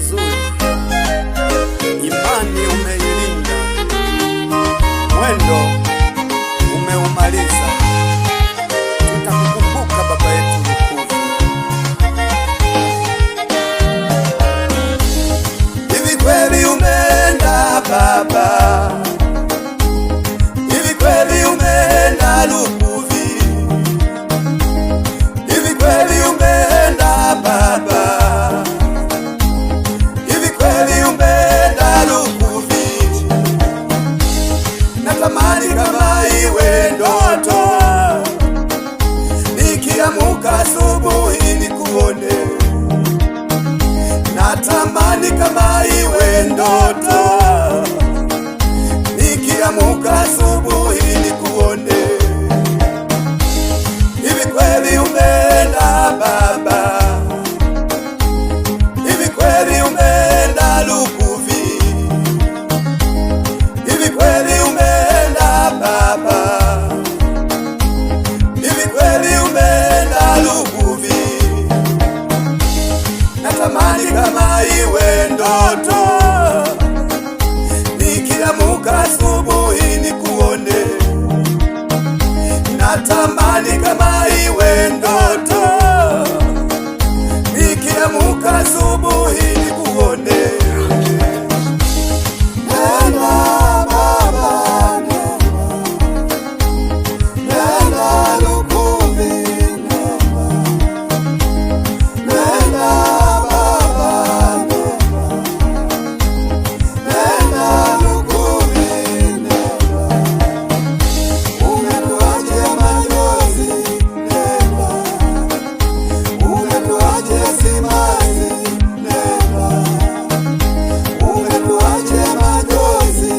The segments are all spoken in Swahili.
vizuri, imani umeilinda, mwendo umeumaliza. Tutakukumbuka baba yetu Lukuvi. Hivi kweli umeenda baba, hivi kweli umeenda Lukuvi, hivi kweli umeenda baba, hivi kweli umeenda Lukuvi. Natamani kama iwe ndoto, nikiamka asubuhi nikuone. Natamani kama iwe ndoto, nikiamka asubuhi nikuone. Hivi kweli umeenda baba, hivi kweli umeenda Lukuvi, hivi kweli umeenda baba, hivi kweli umeenda Lukuvi. Natamani kama iwe ndoto, nikiamka asubuhi nikuone. Natamani kama iwe ndoto, nikiamka asubuhi nikuone. Nenda baba, nenda Lukuvi, nenda baba, nenda Lukuvi. Umetuache machozi, nenda. Umetuache simanzi, nenda. Umetuache machozi,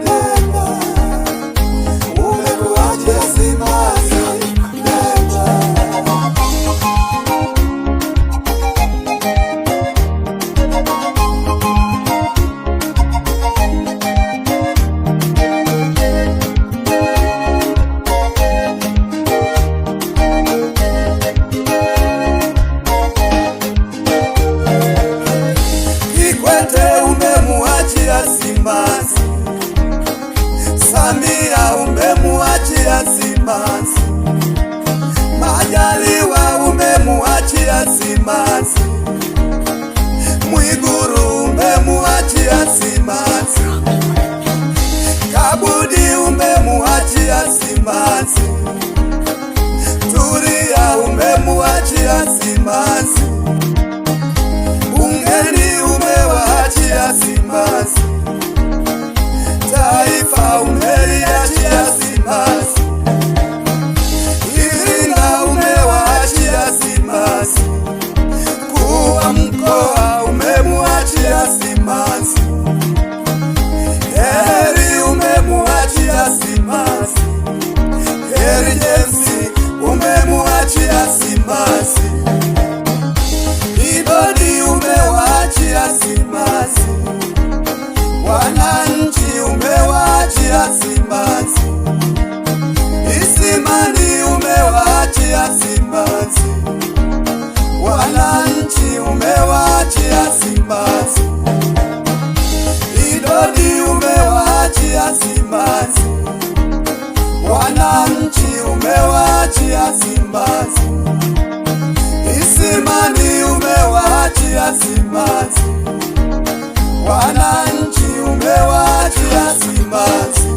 nenda. Umetuache simanzi, nenda. Kikwete umemuachia simanzi, Samia umemuachia simanzi, Majaliwa umemuachia simanzi, Mwigulu umemuachia simanzi, Kabudi umemuachia simanzi, Tulia umemuachia simanzi, bungeni umewaachia simanzi, taifa umeliachia simanzi, Iringa umewaachia simanzi, kuwa mkoa umemuachia simanzi, Heri umemuachia simanzi, Heri James umemuachia simanzi, Idodi umewaachia simanzi, wananchi umewaachia simanzi, Isimani umewaachia simanzi, wananchi umewaachia simanzi, Idodi umewaachia simanzi, wananchi umewaachia simanzi, Isimani umewaachia simanzi, wananchi umewaachia simanzi.